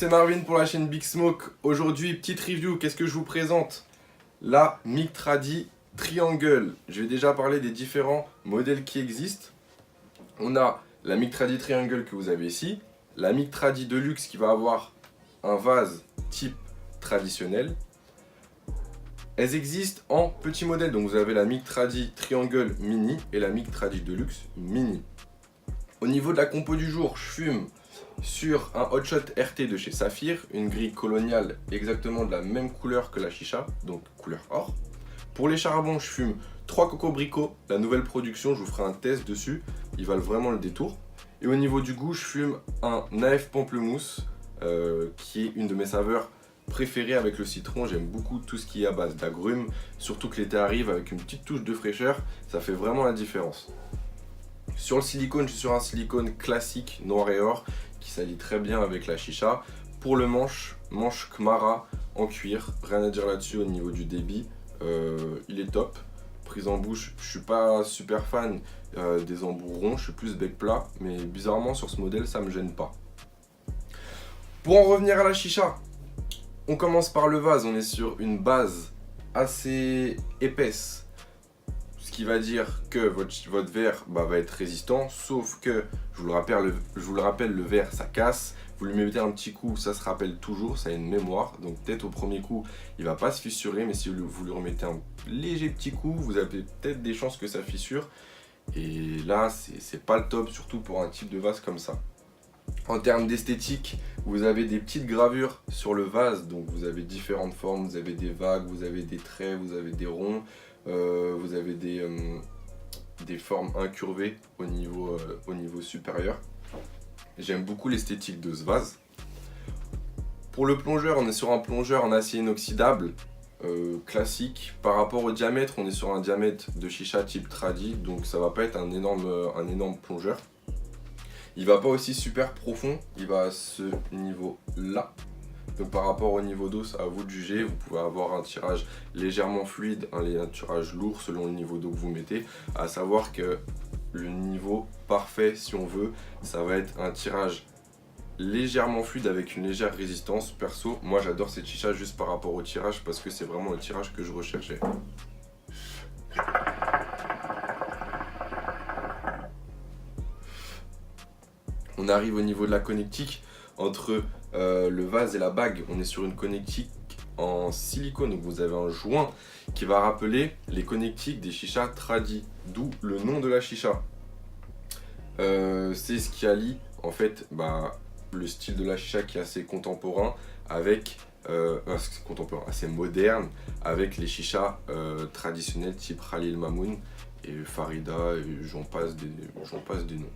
c'est Marvin pour la chaîne Big Smoke. Aujourd'hui, petite review, qu'est-ce que je vous présente? La Mictradi Triangle. Je vais déjà parler des différents modèles qui existent. On a la Mictradi Triangle que vous avez ici, la Mictradi Deluxe qui va avoir un vase type traditionnel. Elles existent en petits modèles, donc vous avez la Mictradi Triangle Mini et la Mictradi Deluxe Mini. Au niveau de la compo du jour, je fume sur un Hotshot RT de chez Saphir, une grille coloniale exactement de la même couleur que la chicha, donc couleur or. Pour les charbons, je fume 3 Cocobrico, la nouvelle production, je vous ferai un test dessus, ils valent vraiment le détour. Et au niveau du goût, je fume un Naef Pamplemousse, qui est une de mes saveurs préférées avec le citron. J'aime beaucoup tout ce qui est à base d'agrumes, surtout que l'été arrive avec une petite touche de fraîcheur, ça fait vraiment la différence. Sur le silicone, je suis sur un silicone classique noir et or qui s'allie très bien avec la chicha. Pour le manche Kmara en cuir, rien à dire là-dessus au niveau du débit, il est top. Prise en bouche, je suis pas super fan des embouts ronds, je suis plus bec plat, mais bizarrement sur ce modèle ça me gêne pas. Pour en revenir à la chicha, on commence par le vase, on est sur une base assez épaisse. Ce qui va dire que votre verre va être résistant, sauf que, je vous le rappelle, le verre ça casse, vous lui mettez un petit coup, ça se rappelle toujours, ça a une mémoire, donc peut-être au premier coup il va pas se fissurer, mais si vous lui remettez un léger petit coup, vous avez peut-être des chances que ça fissure, et là c'est pas le top, surtout pour un type de vase comme ça. En termes d'esthétique, vous avez des petites gravures sur le vase, donc vous avez différentes formes, vous avez des vagues, vous avez des traits, vous avez des ronds, vous avez des formes incurvées au niveau supérieur. J'aime beaucoup l'esthétique de ce vase. Pour le plongeur, on est sur un plongeur en acier inoxydable, classique. Par rapport au diamètre, on est sur un diamètre de chicha type tradi, donc ça va pas être un énorme plongeur. Il va pas aussi super profond, il va à ce niveau là. Donc par rapport au niveau d'eau, c'est à vous de juger. Vous pouvez avoir un tirage légèrement fluide, un tirage lourd selon le niveau d'eau que vous mettez. À savoir que le niveau parfait, si on veut, ça va être un tirage légèrement fluide avec une légère résistance. Perso, moi j'adore cette chicha juste par rapport au tirage parce que c'est vraiment le tirage que je recherchais. On arrive au niveau de la connectique. Entre le vase et la bague, on est sur une connectique en silicone, donc vous avez un joint qui va rappeler les connectiques des chichas tradi, d'où le nom de la chicha. C'est ce qui allie en fait le style de la chicha qui est assez contemporain avec assez moderne avec les chichas traditionnels type Khalil Mamoun et Farida, et j'en passe des noms.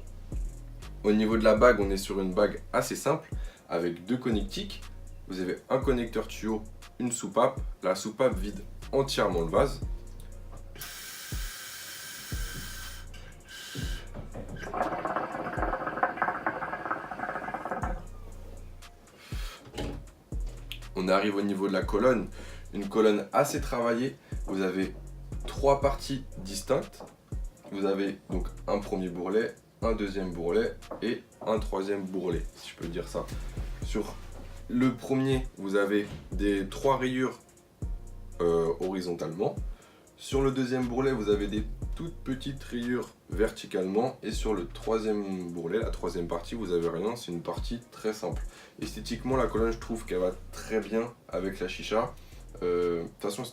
Au niveau de la bague, on est sur une bague assez simple avec deux connectiques. Vous avez un connecteur tuyau, une soupape. La soupape vide entièrement le vase. On arrive au niveau de la colonne, une colonne assez travaillée. Vous avez trois parties distinctes. Vous avez donc un premier bourrelet, un deuxième bourrelet et un troisième bourrelet, si je peux dire ça. Sur le premier, vous avez des trois rayures horizontalement. Sur le deuxième bourrelet, vous avez des toutes petites rayures verticalement. Et sur le troisième bourrelet, la troisième partie, vous avez rien, c'est une partie très simple. Esthétiquement, la colonne, je trouve qu'elle va très bien avec la chicha. De toute façon,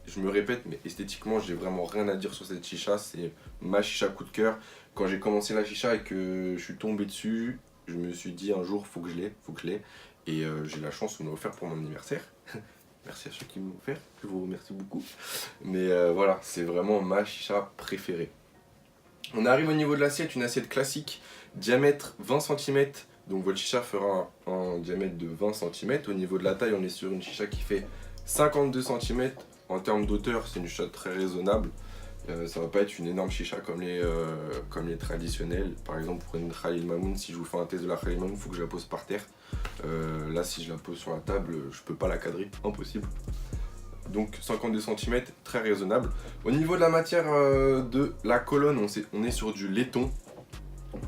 je me répète, mais esthétiquement, j'ai vraiment rien à dire sur cette chicha. C'est ma chicha coup de cœur. Quand j'ai commencé la chicha et que je suis tombé dessus, je me suis dit un jour, faut que je l'ai. Et j'ai la chance, on m'a offert pour mon anniversaire. Merci à ceux qui m'ont offert, je vous remercie beaucoup. Mais voilà, c'est vraiment ma chicha préférée. On arrive au niveau de l'assiette, une assiette classique, diamètre 20 cm. Donc votre chicha fera un diamètre de 20 cm. Au niveau de la taille, on est sur une chicha qui fait 52 cm. En termes d'auteur, c'est une chicha très raisonnable. Ça va pas être une énorme chicha comme les traditionnels. Par exemple, pour une Khalil Mamoun, si je vous fais un test de la Khalil Mamoun, il faut que je la pose par terre. Là, si je la pose sur la table, je peux pas la cadrer, impossible. Donc 52 cm, très raisonnable. Au niveau de la matière de la colonne, on est sur du laiton.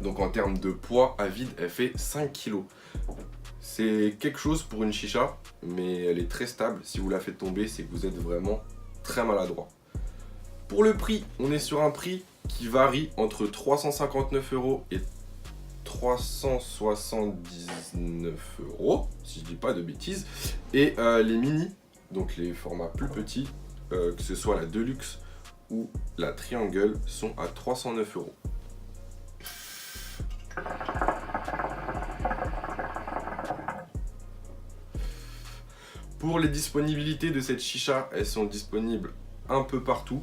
Donc en termes de poids à vide, elle fait 5 kg. C'est quelque chose pour une chicha, mais elle est très stable. Si vous la faites tomber, c'est que vous êtes vraiment très maladroit. Pour le prix, on est sur un prix qui varie entre 359 € et 379 €, si je dis pas de bêtises. Et les mini, donc les formats plus petits, que ce soit la Deluxe ou la Triangle, sont à 309 €. Pour les disponibilités de cette chicha, elles sont disponibles un peu partout,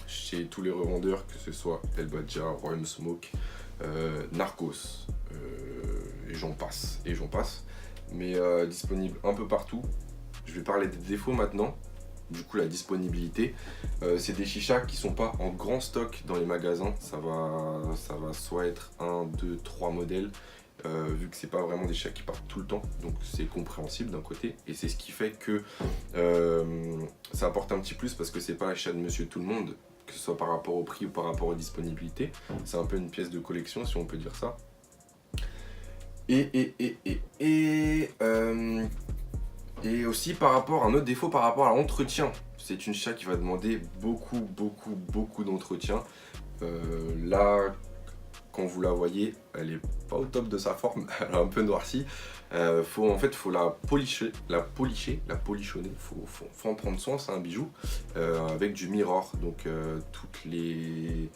chez tous les revendeurs, que ce soit El Badja, Royal Smoke, Narcos, et j'en passe, mais disponible un peu partout. Je vais parler des défauts maintenant. Du coup, la disponibilité, c'est des chichas qui sont pas en grand stock dans les magasins. Ça va soit être 1, 2, 3 modèles, vu que c'est pas vraiment des chichas qui partent tout le temps, donc c'est compréhensible d'un côté, et c'est ce qui fait que ça apporte un petit plus, parce que c'est pas la chicha de monsieur tout le monde, que ce soit par rapport au prix ou par rapport aux disponibilités. C'est un peu une pièce de collection, si on peut dire ça. Et aussi par rapport à un autre défaut, par rapport à l'entretien. C'est une chicha qui va demander beaucoup d'entretien. Là, quand vous la voyez, elle est pas au top de sa forme, elle est un peu noircie. Faut la polichonner, faut en prendre soin, c'est un bijou, avec du mirror. Donc toutes les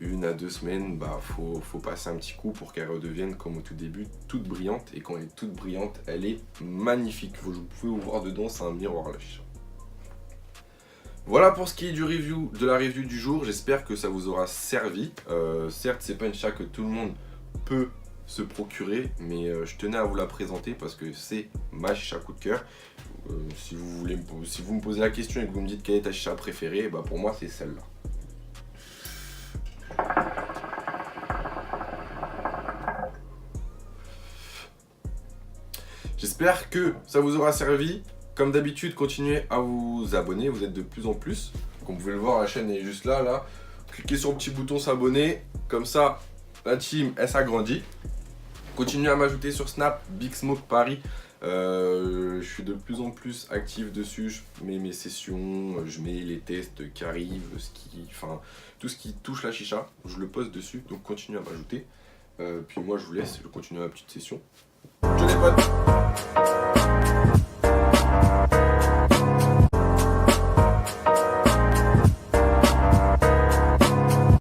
1 à 2 semaines, faut passer un petit coup pour qu'elle redevienne comme au tout début, toute brillante. Et quand elle est toute brillante, elle est magnifique. Vous pouvez vous voir dedans, c'est un miroir la chicha. Voilà pour ce qui est de la review du jour. J'espère que ça vous aura servi. Certes, c'est pas une chicha que tout le monde peut se procurer, mais je tenais à vous la présenter parce que c'est ma chicha coup de cœur. Si vous me posez la question et que vous me dites quelle est ta chicha préférée, pour moi c'est celle-là. J'espère que ça vous aura servi. Comme d'habitude, continuez à vous abonner, vous êtes de plus en plus. Comme vous pouvez le voir, la chaîne est juste là. Cliquez sur le petit bouton s'abonner, comme ça la team elle s'agrandit. Continuez à m'ajouter sur Snap, Big Smoke Paris. Je suis de plus en plus actif dessus, je mets mes sessions, je mets les tests qui arrivent, tout ce qui touche la chicha, je le poste dessus, donc continuez à m'ajouter. Puis moi je vous laisse, je continue ma petite session. Ciao les potes.